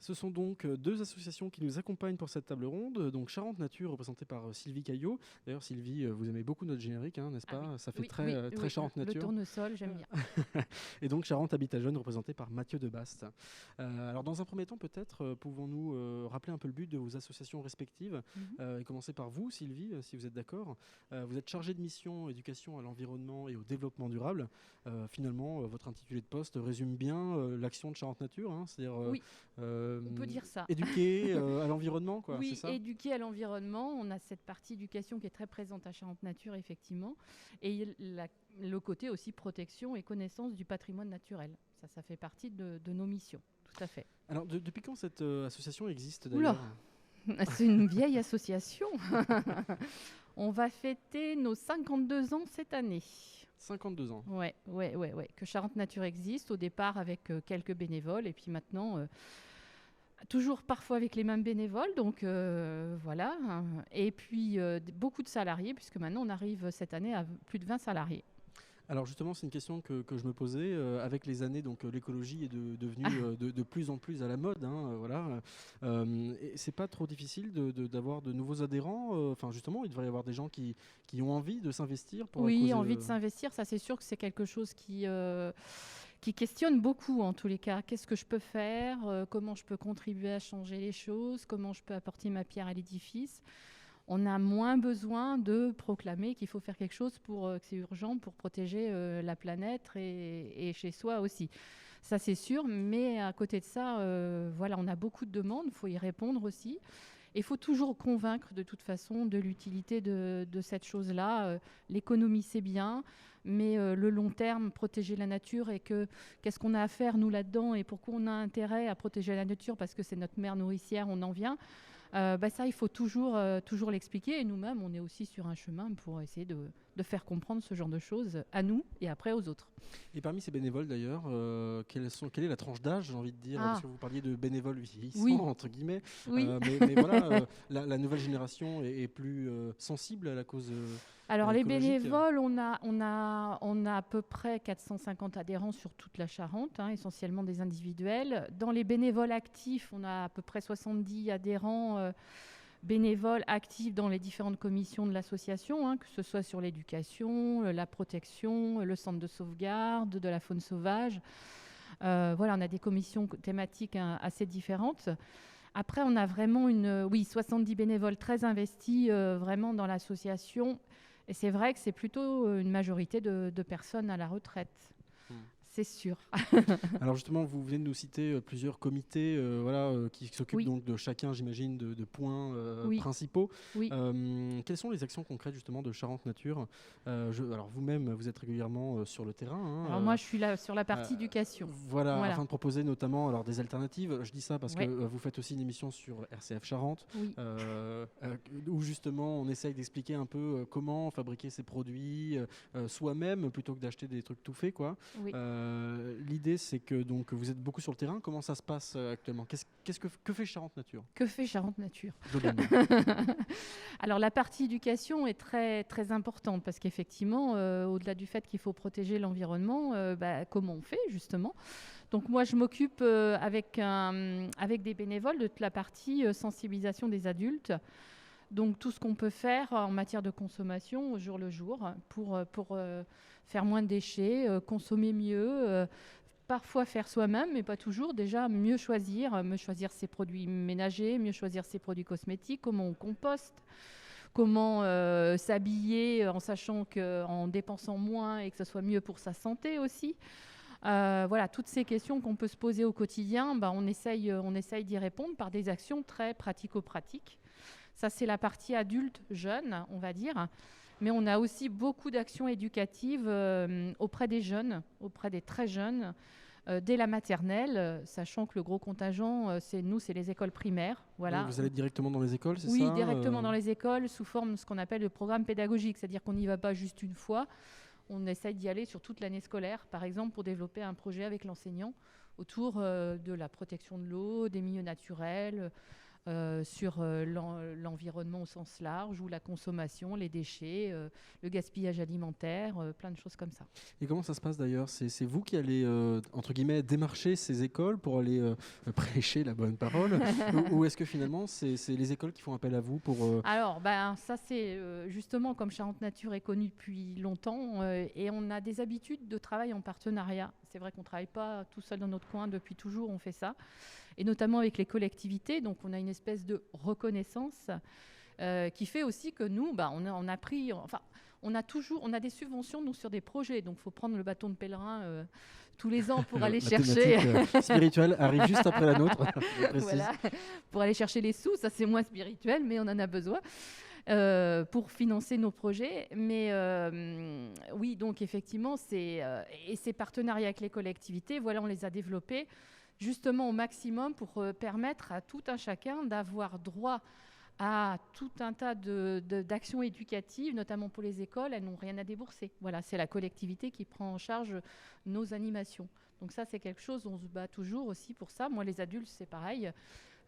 Ce sont donc deux associations qui nous accompagnent pour cette table ronde. Donc Charente Nature, représentée par Sylvie Caillot. D'ailleurs, Sylvie, vous aimez beaucoup notre générique, hein, n'est-ce Ah pas? oui, Ça fait oui, très, oui, très oui. Charente Le Nature. tournesol, j'aime bien. Et donc Charente Habitat Jeune, représentée par Mathieu Debast. Alors dans un premier temps, peut-être, pouvons-nous rappeler un peu le but de vos associations respectives et commencer par vous, Sylvie, si vous êtes d'accord. Vous êtes chargée de mission éducation à l'environnement et au développement durable. Finalement, votre intitulé de poste résume bien l'action de Charente Nature, hein, c'est-à-dire Oui, euh, on peut dire ça. éduquer à l'environnement, quoi, c'est Oui, ça? éduquer à l'environnement. On a cette partie éducation qui est très présente à Charente Nature, effectivement. Et le côté aussi protection et connaissance du patrimoine naturel. Ça fait partie de nos missions, tout à fait. Alors, depuis quand cette association existe Oula, d'ailleurs? c'est une vieille association. On va fêter nos 52 ans cette année. 52 ans. Ouais. Que Charente Nature existe, au départ avec quelques bénévoles, et puis maintenant, toujours parfois avec les mêmes bénévoles, donc voilà. Et puis beaucoup de salariés, puisque maintenant on arrive cette année à plus de 20 salariés. Alors justement, c'est une question que je me posais. Avec les années, donc l'écologie est devenue de plus en plus à la mode. Hein, voilà. Et c'est pas trop difficile d'avoir de nouveaux adhérents. Enfin, justement, il devrait y avoir des gens qui ont envie de s'investir pour la Oui, cause. envie de s'investir, ça c'est sûr que c'est quelque chose qui questionne beaucoup en tous les cas. Qu'est-ce que je peux faire? Comment je peux contribuer à changer les choses? Comment je peux apporter ma pierre à l'édifice? On a moins besoin de proclamer qu'il faut faire quelque chose que c'est urgent pour protéger la planète et chez soi aussi. Ça, c'est sûr, mais à côté de ça, voilà, on a beaucoup de demandes, il faut y répondre aussi. Il faut toujours convaincre de toute façon de l'utilité de cette chose-là. L'économie, c'est bien, mais le long terme, protéger la nature et qu'est-ce qu'on a à faire, nous, là-dedans, et pourquoi on a intérêt à protéger la nature, parce que c'est notre mère nourricière, on en vient. Ça, il faut toujours l'expliquer. Et nous-mêmes, on est aussi sur un chemin pour essayer de faire comprendre ce genre de choses à nous et après aux autres. Et parmi ces bénévoles d'ailleurs, quelle est la tranche d'âge, j'ai envie de dire, parce Ah, que vous parliez de bénévoles vieillissants, oui, entre guillemets, oui. mais voilà, la nouvelle génération est plus sensible à la cause Alors les écologique. bénévoles, on a à peu près 450 adhérents sur toute la Charente, hein, essentiellement des individuels. Dans les bénévoles actifs, on a à peu près 70 adhérents bénévoles actifs dans les différentes commissions de l'association, hein, que ce soit sur l'éducation, la protection, le centre de sauvegarde de la faune sauvage. Voilà, on a des commissions thématiques hein, assez différentes. Après, on a vraiment 70 bénévoles très investis vraiment dans l'association. Et c'est vrai que c'est plutôt une majorité de personnes à la retraite. C'est sûr. Alors justement, vous venez de nous citer plusieurs comités voilà, qui s'occupent Oui, donc de chacun, j'imagine, de points oui, principaux. oui. Quelles sont les actions concrètes justement de Charente Nature? Alors vous-même, vous êtes régulièrement sur le terrain. Hein, Alors moi, je suis là sur la euh, partie éducation. voilà, Voilà. afin de proposer notamment alors, des alternatives. Je dis ça parce que Ouais, vous faites aussi une émission sur RCF Charente, oui. où justement on essaye d'expliquer un peu comment fabriquer ses produits soi-même plutôt que d'acheter des trucs tout faits, quoi. Oui. L'idée, c'est que donc vous êtes beaucoup sur le terrain. Comment ça se passe actuellement? Que fait Charente Nature Que fait Charente Nature? globalement? Alors la partie éducation est très, très importante parce qu'effectivement, au-delà du fait qu'il faut protéger l'environnement, comment on fait justement? Donc moi, je m'occupe avec des bénévoles de toute la partie sensibilisation des adultes. Donc tout ce qu'on peut faire en matière de consommation au jour le jour pour faire moins de déchets, consommer mieux, parfois faire soi-même, mais pas toujours. Déjà, mieux choisir ses produits ménagers, mieux choisir ses produits cosmétiques, comment on composte, comment s'habiller en sachant qu'en dépensant moins et que ce soit mieux pour sa santé aussi. Voilà, toutes ces questions qu'on peut se poser au quotidien, on essaye d'y répondre par des actions très pratico-pratiques. Ça, c'est la partie adulte, jeune, on va dire. Mais on a aussi beaucoup d'actions éducatives auprès des jeunes, auprès des très jeunes, dès la maternelle, sachant que le gros contingent, c'est les écoles primaires. Oui, Voilà. vous allez directement dans les écoles, c'est Oui, ça directement dans les écoles, sous forme de ce qu'on appelle le programme pédagogique, c'est-à-dire qu'on n'y va pas juste une fois, on essaye d'y aller sur toute l'année scolaire, par exemple, pour développer un projet avec l'enseignant autour de la protection de l'eau, des milieux naturels, sur l'environnement au sens large, ou la consommation, les déchets, le gaspillage alimentaire, plein de choses comme ça. Et comment ça se passe d'ailleurs? C'est vous qui allez, entre guillemets, démarcher ces écoles pour aller prêcher la bonne parole ou est-ce que finalement c'est les écoles qui font appel à vous pour... Alors, ça c'est justement comme Charente Nature est connue depuis longtemps et on a des habitudes de travail en partenariat. C'est vrai qu'on ne travaille pas tout seul dans notre coin, depuis toujours on fait ça. Et notamment avec les collectivités, donc on a une espèce de reconnaissance qui fait aussi que nous, on a pris, enfin, on a des subventions nous sur des projets, donc il faut prendre le bâton de pèlerin tous les ans pour aller chercher. Spirituelle arrive juste après la nôtre. Voilà, pour aller chercher les sous, ça c'est moins spirituel, mais on en a besoin. Pour financer nos projets. Mais oui, donc effectivement, et ces partenariats avec les collectivités, voilà, on les a développés justement au maximum pour permettre à tout un chacun d'avoir droit à tout un tas d'actions éducatives, notamment pour les écoles. Elles n'ont rien à débourser. Voilà, c'est la collectivité qui prend en charge nos animations. Donc ça, c'est quelque chose, on se bat toujours aussi pour ça. Moi, les adultes, c'est pareil.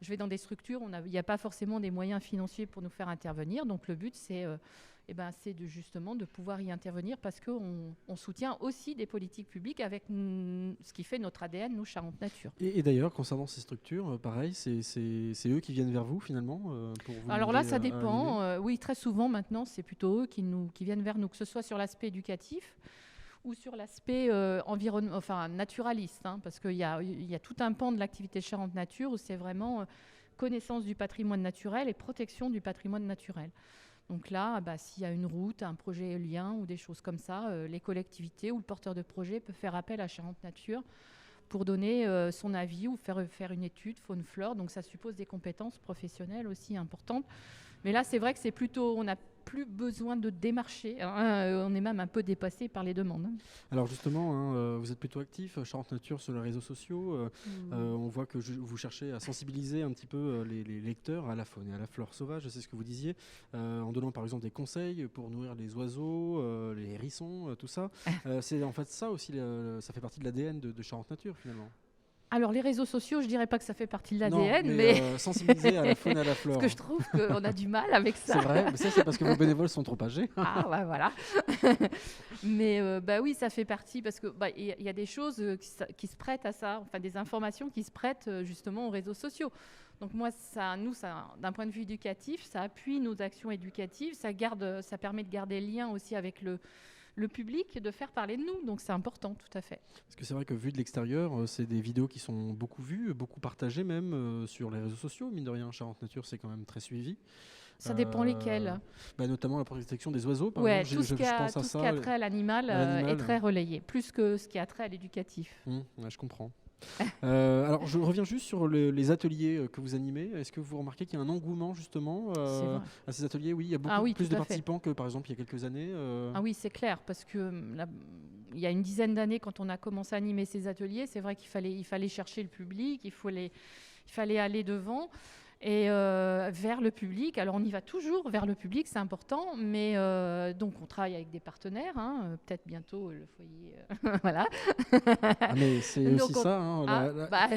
Je vais dans des structures, il n'y a pas forcément des moyens financiers pour nous faire intervenir. Donc le but, c'est justement de pouvoir y intervenir parce qu'on soutient aussi des politiques publiques avec ce qui fait notre ADN, nous, Charente Nature. Et d'ailleurs, concernant ces structures, pareil, c'est eux qui viennent vers vous finalement pour vous Alors là, ça dépend. Oui, très souvent maintenant, c'est plutôt eux qui viennent vers nous, que ce soit sur l'aspect éducatif ou sur l'aspect naturaliste, parce qu'il y a tout un pan de l'activité Charente Nature où c'est vraiment connaissance du patrimoine naturel et protection du patrimoine naturel. Donc là, s'il y a une route, un projet éolien ou des choses comme ça, les collectivités ou le porteur de projet peut faire appel à Charente Nature pour donner son avis ou faire une étude faune-flore. Donc ça suppose des compétences professionnelles aussi importantes. Mais là, c'est vrai que c'est plutôt, on n'a plus besoin de démarcher. On est même un peu dépassé par les demandes. Alors justement, vous êtes plutôt actif, Charente Nature, sur les réseaux sociaux. On voit que vous cherchez à sensibiliser un petit peu les lecteurs à la faune et à la flore sauvage, c'est ce que vous disiez, en donnant par exemple des conseils pour nourrir les oiseaux, les hérissons, tout ça. C'est en fait ça aussi, ça fait partie de l'ADN de Charente Nature finalement. Alors, les réseaux sociaux, je dirais pas que ça fait partie de l'ADN, mais sensibiliser à la faune et à la flore. Parce que je trouve qu'on a du mal avec ça. C'est vrai, mais ça, c'est parce que vos bénévoles sont trop âgés. Ah, voilà. Mais oui, ça fait partie, parce que y a des choses qui se prêtent à ça, enfin des informations qui se prêtent justement aux réseaux sociaux. Donc moi, d'un point de vue éducatif, ça appuie nos actions éducatives, ça permet de garder le lien aussi avec le public, de faire parler de nous. Donc c'est important, tout à fait. Parce que c'est vrai que vu de l'extérieur, c'est des vidéos qui sont beaucoup vues, beaucoup partagées même sur les réseaux sociaux. Mine de rien, Charente Nature, c'est quand même très suivi. Ça dépend lesquels. Notamment la protection des oiseaux, par exemple. Tout ce qui a trait à l'animal est très relayé, plus que ce qui a trait à l'éducatif. Je comprends. Alors, je reviens juste sur les ateliers que vous animez. Est-ce que vous remarquez qu'il y a un engouement justement à ces ateliers? Oui, il y a beaucoup plus de participants que par exemple il y a quelques années. Ah oui, c'est clair, parce que il y a une dizaine d'années, quand on a commencé à animer ces ateliers, c'est vrai qu'il fallait chercher le public, il fallait aller devant. Et vers le public, alors on y va toujours vers le public, c'est important, mais donc on travaille avec des partenaires, peut-être bientôt le foyer, voilà. Mais c'est aussi ça,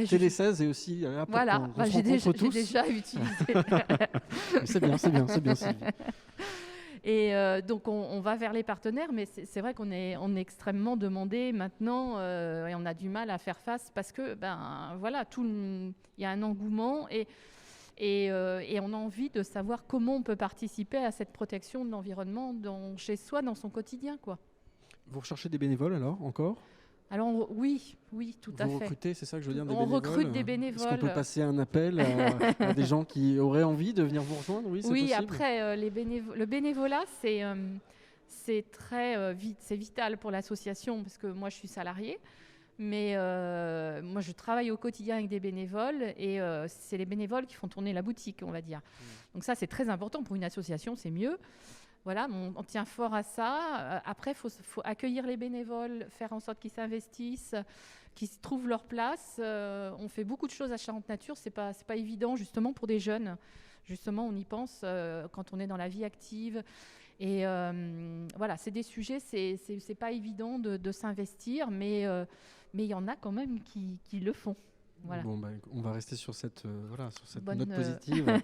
Télé 16 est aussi là pour qu'on se rencontre tous. J'ai déjà utilisé. C'est bien Sylvie. Et donc on va vers les partenaires, mais c'est vrai qu'on est extrêmement demandé maintenant et on a du mal à faire face parce que il y a un engouement et on a envie de savoir comment on peut participer à cette protection de l'environnement chez soi, dans son quotidien, quoi. Vous recherchez des bénévoles alors, encore ? Alors oui, tout à fait. Vous recrutez, c'est ça que je veux dire, des bénévoles. On recrute des bénévoles. Est-ce qu'on peut passer un appel à des gens qui auraient envie de venir vous rejoindre? Oui, c'est possible. Après, le bénévolat, c'est très c'est vital pour l'association, parce que moi, je suis salariée. Mais moi, je travaille au quotidien avec des bénévoles et c'est les bénévoles qui font tourner la boutique, on va dire. Donc ça, c'est très important pour une association, c'est mieux. Voilà, on tient fort à ça. Après, il faut accueillir les bénévoles, faire en sorte qu'ils s'investissent, qu'ils trouvent leur place. On fait beaucoup de choses à Charente Nature. C'est pas évident, justement, pour des jeunes. Justement, on y pense quand on est dans la vie active. Et voilà, c'est des sujets, c'est pas évident de s'investir, mais il y en a quand même qui le font. Voilà. Bon, on va rester sur cette, sur cette Bonne, note positive.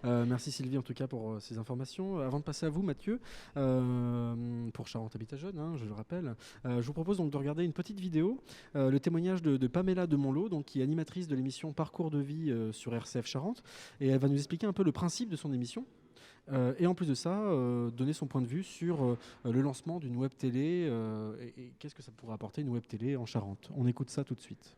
Merci Sylvie en tout cas pour ces informations. Avant de passer à vous Mathieu, pour Charente Habitat Jeune, je le rappelle, je vous propose donc de regarder une petite vidéo, le témoignage de Pamela de Monlot, donc, qui est animatrice de l'émission Parcours de vie sur RCF Charente, et elle va nous expliquer un peu le principe de son émission. Et en plus de ça, donner son point de vue sur le lancement d'une web télé et qu'est-ce que ça pourrait apporter une web télé en Charente. On écoute ça tout de suite.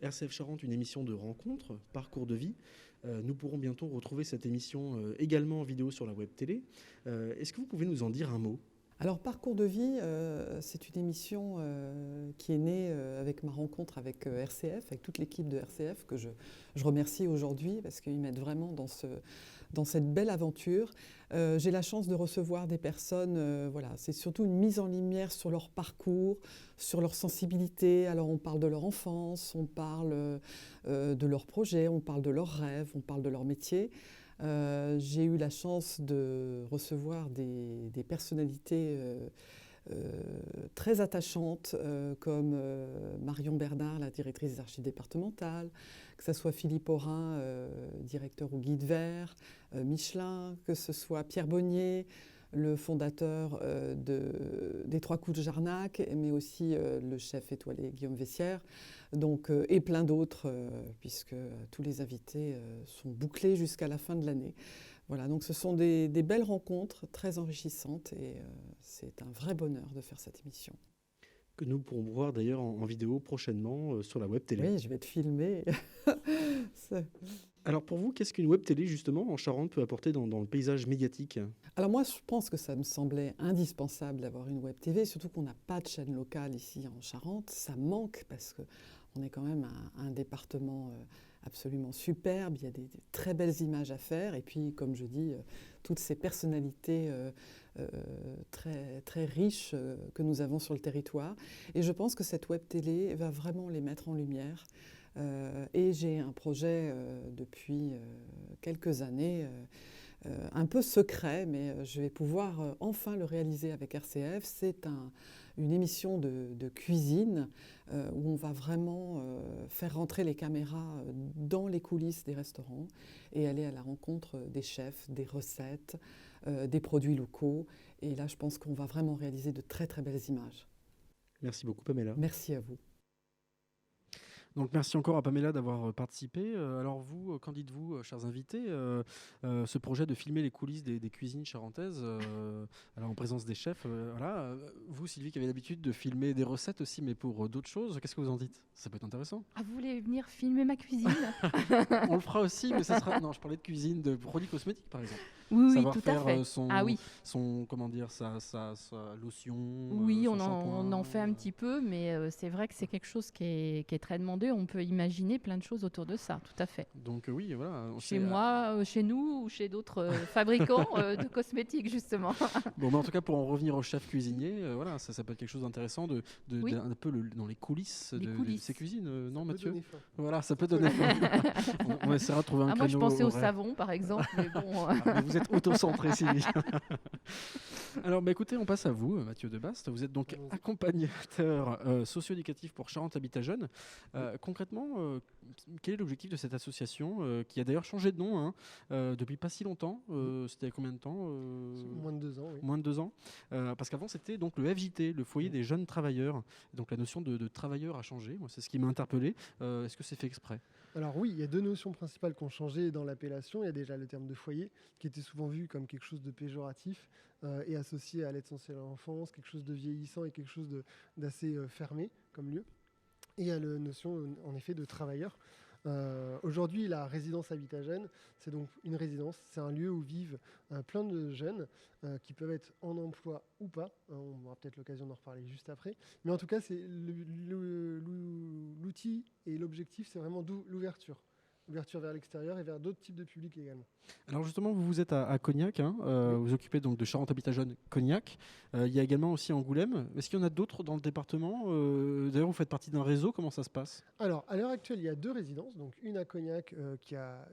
RCF Charente, une émission de rencontre, parcours de vie. Nous pourrons bientôt retrouver cette émission également en vidéo sur la web télé. Est-ce que vous pouvez nous en dire un mot ? Alors, Parcours de vie, c'est une émission qui est née avec ma rencontre avec RCF, avec toute l'équipe de RCF, que je remercie aujourd'hui parce qu'ils m'aident vraiment dans cette belle aventure. J'ai la chance de recevoir des personnes, c'est surtout une mise en lumière sur leur parcours, sur leur sensibilité. Alors, on parle de leur enfance, on parle de leurs projets, on parle de leurs rêves, on parle de leur métier. J'ai eu la chance de recevoir des personnalités très attachantes comme Marion Bernard, la directrice des archives départementales, que ce soit Philippe Aurin, directeur au Guide Vert, Michelin, que ce soit Pierre Bonnier, le fondateur des Trois Coups de Jarnac, mais aussi le chef étoilé Guillaume Vessière, donc, et plein d'autres, puisque tous les invités sont bouclés jusqu'à la fin de l'année. Voilà, donc ce sont des belles rencontres très enrichissantes et c'est un vrai bonheur de faire cette émission. Que nous pourrons voir d'ailleurs en vidéo prochainement sur la web télé. Oui, je vais te filmer. Alors pour vous, qu'est-ce qu'une web télé justement en Charente peut apporter dans le paysage médiatique ? Alors moi, je pense que ça me semblait indispensable d'avoir une web TV, surtout qu'on n'a pas de chaîne locale ici en Charente. Ça manque parce qu'on est quand même un département absolument superbe. Il y a des très belles images à faire. Et puis, comme je dis, toutes ces personnalités très, très riches que nous avons sur le territoire. Et je pense que cette web télé va vraiment les mettre en lumière. Et j'ai un projet depuis quelques années, un peu secret, mais je vais pouvoir enfin le réaliser avec RCF. C'est une émission de cuisine où on va vraiment faire rentrer les caméras dans les coulisses des restaurants et aller à la rencontre des chefs, des recettes, des produits locaux. Et là, je pense qu'on va vraiment réaliser de très très belles images. Merci beaucoup Pamela. Merci à vous. Donc merci encore à Pamela d'avoir participé. Alors vous, qu'en dites-vous, chers invités, ce projet de filmer les coulisses des cuisines charentaises, alors en présence des chefs, vous Sylvie qui avez l'habitude de filmer des recettes aussi, mais pour d'autres choses, qu'est-ce que vous en dites ? Ça peut être intéressant. Ah, vous voulez venir filmer ma cuisine ? On le fera aussi, mais ça sera... Non, je parlais de cuisine, de produits cosmétiques par exemple. Oui, Savoir tout faire à fait. son comment dire, sa lotion. Oui, son on en fait un petit peu, mais c'est vrai que c'est quelque chose qui est très demandé. On peut imaginer plein de choses autour de ça, tout à fait. Donc oui, voilà. Chez moi, chez nous ou chez d'autres fabricants de cosmétiques, justement. Bon, mais en tout cas, pour en revenir au chef cuisinier, ça peut être quelque chose d'intéressant Oui. un peu dans les coulisses de ces cuisines, non Mathieu ? Voilà, ça peut Ça peut donner faim. On essaiera de trouver un créneau. Moi, je pensais au horaire. savon, par exemple, mais bon... Mais vous êtes auto-centré, Sylvie. Alors, écoutez, on passe à vous, Mathieu Debast. Vous êtes donc accompagnateur socio-éducatif pour Charente Habitat Jeune. Concrètement, quel est l'objectif de cette association qui a d'ailleurs changé de nom depuis pas si longtemps C'était il y a combien de temps Moins de 2 ans, oui. Moins de 2 ans. Parce qu'avant, c'était donc le FJT, le foyer des jeunes travailleurs. Donc la notion de travailleur a changé. Moi, c'est ce qui m'a interpellé. Est-ce que c'est fait exprès ? Alors oui, il y a 2 notions principales qui ont changé dans l'appellation. Il y a déjà le terme de foyer, qui était souvent vu comme quelque chose de péjoratif et associé à l'aide sociale à l'enfance, quelque chose de vieillissant et quelque chose d'assez fermé comme lieu. Et il y a la notion, en effet, de travailleur. Aujourd'hui, la résidence Habitat Jeune, c'est donc une résidence, c'est un lieu où vivent plein de jeunes qui peuvent être en emploi ou pas. On aura peut-être l'occasion d'en reparler juste après. Mais en tout cas, c'est l'outil et l'objectif, c'est vraiment l'ouverture. ouverture vers l'extérieur et vers d'autres types de publics également. Alors justement, vous êtes à Cognac, hein, Oui. vous occupez donc de Charente Habitat Jeune Cognac. Il y a également aussi Angoulême. Est-ce qu'il y en a d'autres dans le département D'ailleurs, vous faites partie d'un réseau, comment ça se passe? Alors, à l'heure actuelle, il y a 2 résidences. Donc, une à Cognac qui a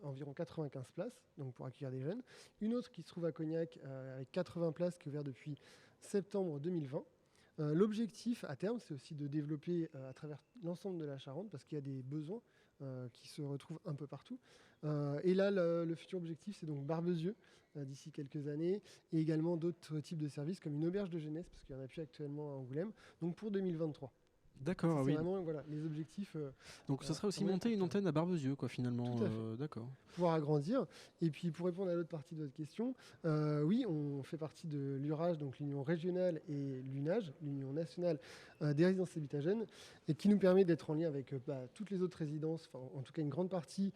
environ 95 places donc pour accueillir des jeunes. Une autre qui se trouve à Cognac avec 80 places qui est ouverte depuis septembre 2020. L'objectif à terme, c'est aussi de développer à travers l'ensemble de la Charente parce qu'il y a des besoins qui se retrouvent un peu partout. Et là, le futur objectif, c'est donc Barbezieux d'ici quelques années et également d'autres types de services comme une auberge de jeunesse parce qu'il n'y en a plus actuellement à Angoulême, donc pour 2023. D'accord, C'est oui. vraiment les objectifs. Donc ça serait aussi ouais, monter une important. antenne à Barbezieux, quoi, finalement. Tout à fait. D'accord. Pouvoir agrandir. Et puis pour répondre à l'autre partie de votre question, oui, on fait partie de l'URAGE, donc l'Union régionale, et l'UNAGE, l'Union nationale des résidences Habitat Jeune, et qui nous permet d'être en lien avec toutes les autres résidences, en tout cas une grande partie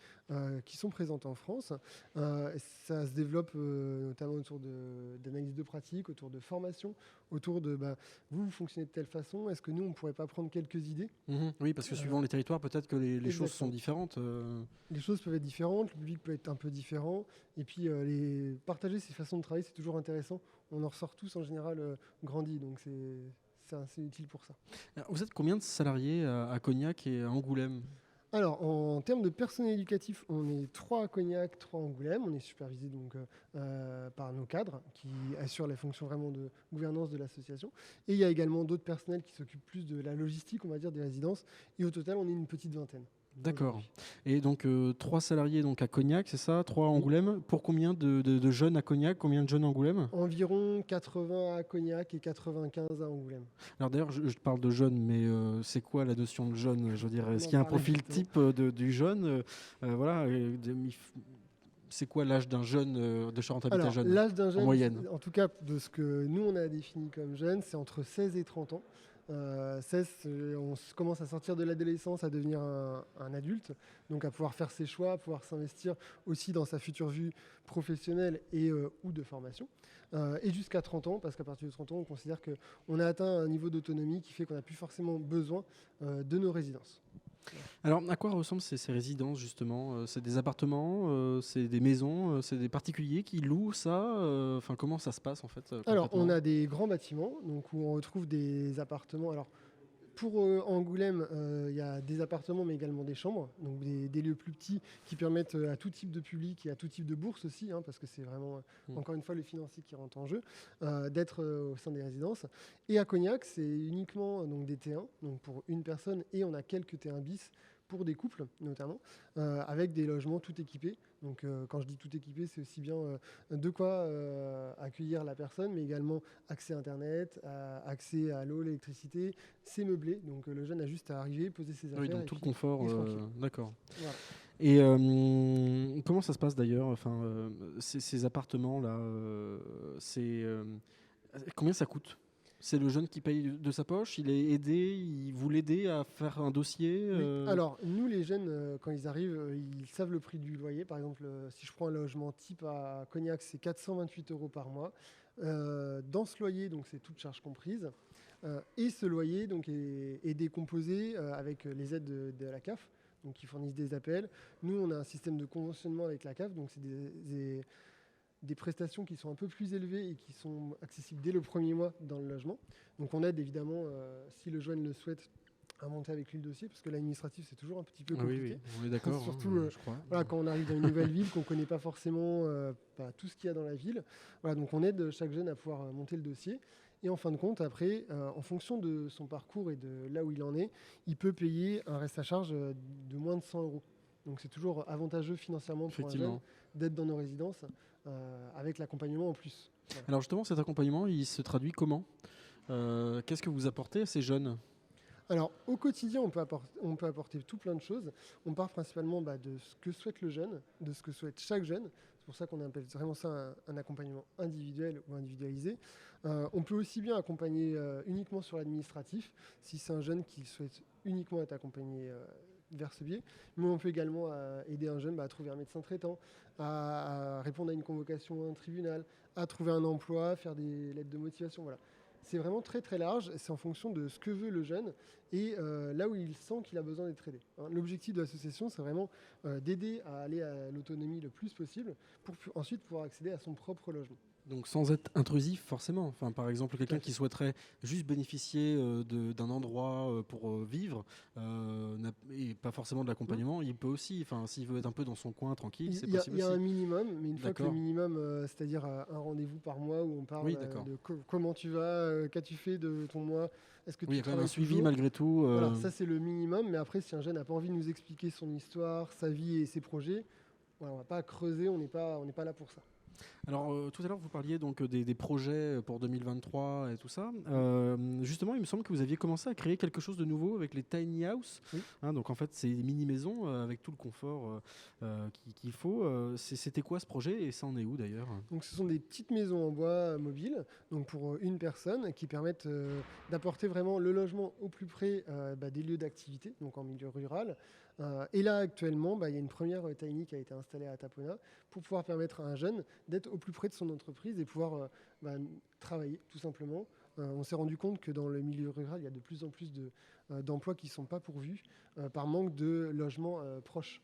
qui sont présentes en France. Ça se développe notamment autour d'analyse de pratique, autour de formation, autour de vous fonctionnez de telle façon, est-ce que nous on ne pourrait pas prendre quelques idées? Oui, parce que suivant les territoires, peut-être que les choses sont différentes. Les choses peuvent être différentes, le public peut être un peu différent, et puis partager ces façons de travailler, c'est toujours intéressant. On en ressort tous en général grandis, donc c'est assez utile pour ça. Alors, vous êtes combien de salariés à Cognac et à Angoulême? Alors, en termes de personnel éducatif, on est 3 à Cognac, 3 à Angoulême. On est supervisé donc par nos cadres qui assurent la fonction vraiment de gouvernance de l'association. Et il y a également d'autres personnels qui s'occupent plus de la logistique, on va dire, des résidences. Et au total, on est une petite vingtaine. D'accord. Et donc 3 salariés donc à Cognac, c'est ça? 3 à Angoulême. Pour combien de jeunes à Cognac? Combien de jeunes à Angoulême? Environ 80 à Cognac et 95 à Angoulême. Alors d'ailleurs, je parle de jeunes, mais c'est quoi la notion de jeune? Je veux dire, est-ce qu'il y a un profil type du jeune? Voilà. C'est quoi l'âge d'un jeune de Charente Habitat Jeune l'âge d'un jeune, en moyenne? en tout cas de ce que nous on a défini comme jeune, c'est entre 16 et 30 ans. 16, on commence à sortir de l'adolescence, à devenir un adulte, donc à pouvoir faire ses choix, à pouvoir s'investir aussi dans sa future vie professionnelle et ou de formation. Et jusqu'à 30 ans, parce qu'à partir de 30 ans, on considère qu'on a atteint un niveau d'autonomie qui fait qu'on n'a plus forcément besoin de nos résidences. Alors, à quoi ressemblent ces résidences, justement? C'est des appartements, c'est des maisons, c'est des particuliers qui louent ça? Enfin, comment ça se passe, en fait, Alors, on concrètement? a des grands bâtiments, donc où on retrouve des appartements. Alors, pour Angoulême, il y a des appartements, mais également des chambres, donc des lieux plus petits qui permettent à tout type de public et à tout type de bourse aussi, parce que c'est vraiment, encore une fois, le financier qui rentre en jeu, d'être au sein des résidences. Et à Cognac, c'est uniquement donc, des T1, donc pour une personne, et on a quelques T1 bis pour des couples notamment, avec des logements tout équipés. Donc quand je dis tout équipé, c'est aussi bien de quoi accueillir la personne, mais également accès à Internet, accès à l'eau, l'électricité, c'est meublé. Donc le jeune a juste à arriver, poser ses affaires. Oui, donc et tout le puis confort, il est tranquille. d'accord. Voilà. Et comment ça se passe d'ailleurs? Enfin, ces appartements-là, combien ça coûte? C'est le jeune qui paye de sa poche? Il est aidé? Vous l'aidez à faire un dossier? Oui. Alors, nous, les jeunes, quand ils arrivent, ils savent le prix du loyer. Par exemple, si je prends un logement type à Cognac, c'est 428 € par mois. Dans ce loyer, donc c'est toute charge comprise. Et ce loyer donc, est décomposé avec les aides de la CAF, donc qui fournissent des appels. Nous, on a un système de conventionnement avec la CAF, donc c'est des prestations qui sont un peu plus élevées et qui sont accessibles dès le premier mois dans le logement. Donc on aide évidemment, si le jeune le souhaite, à monter avec lui le dossier, parce que l'administratif c'est toujours un petit peu compliqué. Oui, on est d'accord. Surtout Je crois. voilà, quand on arrive dans une nouvelle ville, qu'on ne connaît pas forcément tout ce qu'il y a dans la ville. Voilà, donc on aide chaque jeune à pouvoir monter le dossier. Et en fin de compte, après, en fonction de son parcours et de là où il en est, il peut payer un reste à charge de moins de 100 €. Donc c'est toujours avantageux financièrement pour un jeune d'être dans nos résidences avec l'accompagnement en plus. Voilà. Alors justement, cet accompagnement, il se traduit comment? Qu'est-ce que vous apportez à ces jeunes? Alors au quotidien, on peut apporter tout plein de choses. On part principalement de ce que souhaite le jeune, de ce que souhaite chaque jeune. C'est pour ça qu'on appelle vraiment ça un accompagnement individuel ou individualisé. On peut aussi bien accompagner uniquement sur l'administratif, si c'est un jeune qui souhaite uniquement être accompagné vers ce biais. Mais on peut également aider un jeune à trouver un médecin traitant, à répondre à une convocation à un tribunal, à trouver un emploi, faire des lettres de motivation. Voilà. C'est vraiment très très large, c'est en fonction de ce que veut le jeune et là où il sent qu'il a besoin d'être aidé. L'objectif de l'association, c'est vraiment d'aider à aller à l'autonomie le plus possible pour ensuite pouvoir accéder à son propre logement. Donc sans être intrusif forcément. Enfin, par exemple, quelqu'un qui souhaiterait juste bénéficier d'un endroit pour vivre et pas forcément de l'accompagnement, il peut aussi, enfin, s'il veut être un peu dans son coin tranquille, c'est possible Il y a aussi. un minimum, mais une fois que le minimum, c'est-à-dire un rendez-vous par mois où on parle de comment tu vas, qu'as-tu fait de ton mois, est-ce que il y a tu quand même un suivi toujours malgré tout. Voilà, ça c'est le minimum, mais après si un jeune n'a pas envie de nous expliquer son histoire, sa vie et ses projets, voilà, on ne va pas creuser, on n'est pas là pour ça. Alors tout à l'heure vous parliez donc des projets pour 2023 et tout ça. Justement, il me semble que vous aviez commencé à créer quelque chose de nouveau avec les tiny house. Oui. Donc en fait c'est des mini maisons avec tout le confort qu'il faut. C'était quoi ce projet et ça en est où d'ailleurs? Donc ce sont des petites maisons en bois mobiles, donc pour une personne, qui permettent d'apporter vraiment le logement au plus près des lieux d'activité, donc en milieu rural. Et là actuellement, il y a une première tiny qui a été installée à Tapona pour pouvoir permettre à un jeune d'être au plus près de son entreprise et pouvoir travailler tout simplement. On s'est rendu compte que dans le milieu rural, il y a de plus en plus d'emplois qui ne sont pas pourvus par manque de logements proches.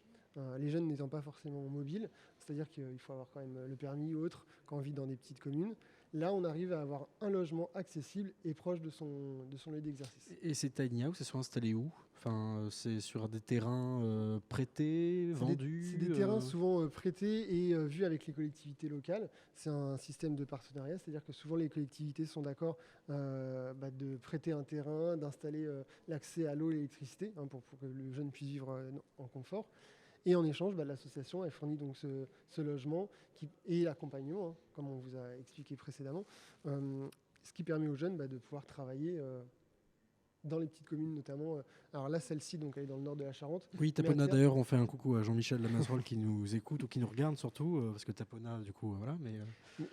Les jeunes n'étant pas forcément mobiles, c'est-à-dire qu'il faut avoir quand même le permis ou autre quand on vit dans des petites communes. Là, on arrive à avoir un logement accessible et proche de son lieu d'exercice. Et ces tiny house, elles sont installées où? Enfin, c'est sur des terrains prêtés, vendus? C'est des terrains souvent prêtés et vus avec les collectivités locales. C'est un système de partenariat, c'est-à-dire que souvent les collectivités sont d'accord de prêter un terrain, d'installer l'accès à l'eau et l'électricité pour que le jeune puisse vivre en confort. Et en échange, l'association elle fournit donc ce logement et l'accompagnement, comme on vous a expliqué précédemment, ce qui permet aux jeunes de pouvoir travailler dans les petites communes notamment. Alors là, celle-ci, donc, elle est dans le nord de la Charente. Oui, Tapona, d'ailleurs, on fait un coucou à Jean-Michel Lamasserole qui nous écoute ou qui nous regarde surtout, parce que Tapona, du coup, voilà. Mais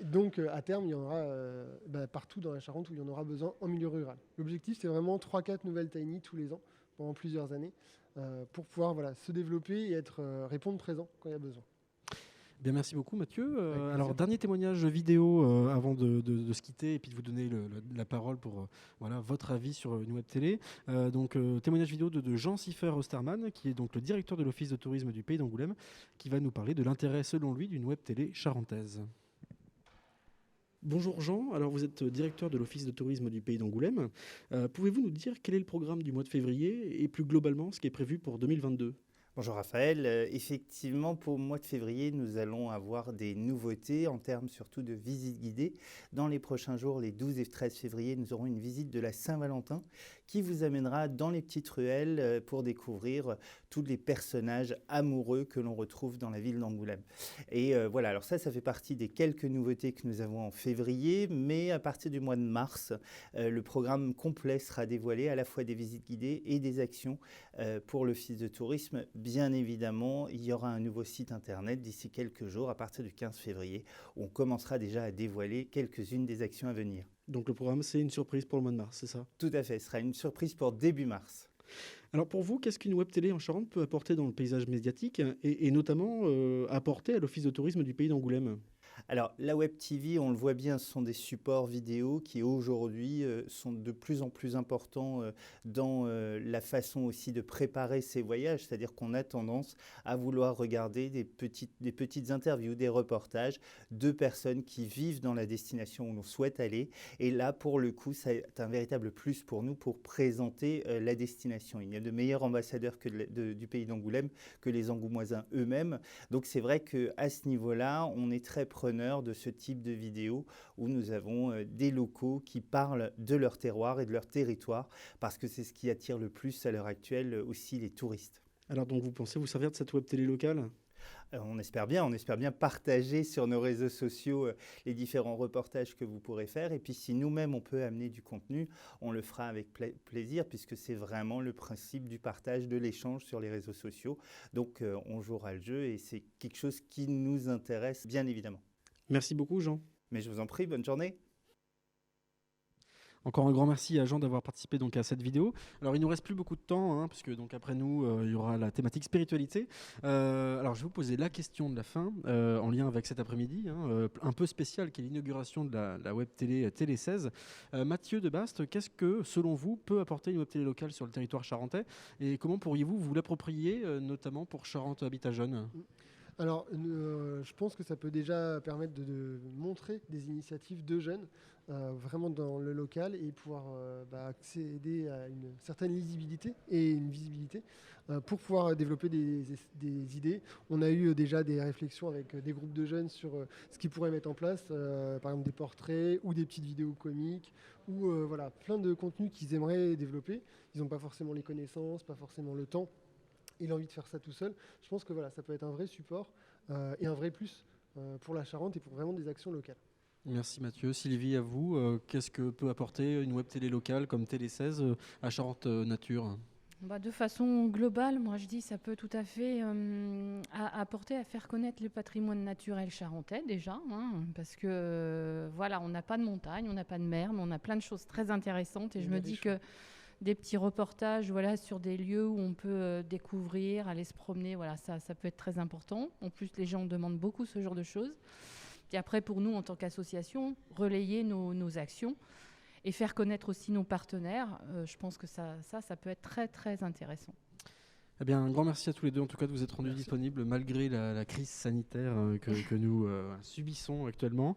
Donc à terme, il y en aura partout dans la Charente où il y en aura besoin en milieu rural. L'objectif, c'est vraiment 3-4 nouvelles tiny tous les ans, pendant plusieurs années, pour pouvoir se développer et répondre présent quand il y a besoin. Bien, merci beaucoup Mathieu. Alors, dernier témoignage vidéo avant de se quitter et puis de vous donner la parole pour votre avis sur une web télé. Témoignage vidéo de Jean Siffer Osterman, qui est donc le directeur de l'Office de tourisme du Pays d'Angoulême, qui va nous parler de l'intérêt selon lui d'une web télé charentaise. Bonjour Jean, alors vous êtes directeur de l'Office de tourisme du Pays d'Angoulême. Pouvez-vous nous dire quel est le programme du mois de février et plus globalement ce qui est prévu pour 2022 ? Bonjour Raphaël, effectivement pour le mois de février nous allons avoir des nouveautés en termes surtout de visites guidées. Dans les prochains jours, les 12 et 13 février, nous aurons une visite de la Saint-Valentin qui vous amènera dans les petites ruelles pour découvrir tous les personnages amoureux que l'on retrouve dans la ville d'Angoulême. Et voilà, alors ça fait partie des quelques nouveautés que nous avons en février, mais à partir du mois de mars, le programme complet sera dévoilé, à la fois des visites guidées et des actions pour l'Office de tourisme. Bien évidemment, il y aura un nouveau site internet d'ici quelques jours, à partir du 15 février, où on commencera déjà à dévoiler quelques-unes des actions à venir. Donc le programme, c'est une surprise pour le mois de mars, c'est ça? Tout à fait, ce sera une surprise pour début mars. Alors pour vous, qu'est-ce qu'une web télé en Charente peut apporter dans le paysage médiatique et notamment apporter à l'Office de tourisme du Pays d'Angoulême ? Alors, la Web TV, on le voit bien, ce sont des supports vidéo qui aujourd'hui sont de plus en plus importants dans la façon aussi de préparer ces voyages. C'est-à-dire qu'on a tendance à vouloir regarder des petites interviews, des reportages de personnes qui vivent dans la destination où l'on souhaite aller. Et là, pour le coup, c'est un véritable plus pour nous pour présenter la destination. Il y a de meilleurs ambassadeurs du Pays d'Angoulême que les Angoumoisins eux-mêmes. Donc, c'est vrai qu'à ce niveau-là, on est très preneur de ce type de vidéo où nous avons des locaux qui parlent de leur terroir et de leur territoire parce que c'est ce qui attire le plus à l'heure actuelle aussi les touristes. Alors donc vous pensez vous servir de cette web télé locale ? On espère bien partager sur nos réseaux sociaux les différents reportages que vous pourrez faire. Et puis si nous-mêmes on peut amener du contenu, on le fera avec plaisir puisque c'est vraiment le principe du partage, de l'échange sur les réseaux sociaux. Donc on jouera le jeu et c'est quelque chose qui nous intéresse bien évidemment. Merci beaucoup Jean. Mais je vous en prie, bonne journée. Encore un grand merci à Jean d'avoir participé donc à cette vidéo. Alors il nous reste plus beaucoup de temps, hein, puisque donc après nous il y aura la thématique spiritualité. Alors je vais vous poser la question de la fin en lien avec cet après-midi, hein, un peu spécial, qui est l'inauguration de la web télé Télé 16. Mathieu Debaste, qu'est-ce que selon vous peut apporter une web télé locale sur le territoire charentais et comment pourriez-vous vous l'approprier, notamment pour Charente Habitat Jeune ? Alors, je pense que ça peut déjà permettre de montrer des initiatives de jeunes vraiment dans le local et pouvoir accéder à une certaine lisibilité et une visibilité pour pouvoir développer des idées. On a eu déjà des réflexions avec des groupes de jeunes sur ce qu'ils pourraient mettre en place, par exemple des portraits ou des petites vidéos comiques ou voilà, plein de contenus qu'ils aimeraient développer. Ils n'ont pas forcément les connaissances, pas forcément le temps et l'envie de faire ça tout seul. Je pense que voilà, ça peut être un vrai support et un vrai plus pour la Charente et pour vraiment des actions locales. Merci Mathieu. Sylvie, à vous, qu'est-ce que peut apporter une web télé locale comme Télé 16 à Charente Nature ? De façon globale, moi je dis ça peut tout à fait apporter à faire connaître le patrimoine naturel charentais déjà, hein, parce que voilà, on n'a pas de montagne, on n'a pas de mer, mais on a plein de choses très intéressantes et je me dis que des petits reportages sur des lieux où on peut découvrir, aller se promener, voilà, ça peut être très important. En plus, les gens demandent beaucoup ce genre de choses. Et après, pour nous, en tant qu'association, relayer nos actions et faire connaître aussi nos partenaires, je pense que ça peut être très, très intéressant. Eh bien, un grand merci à tous les deux, en tout cas, de vous être rendus disponibles malgré la crise sanitaire que nous subissons actuellement.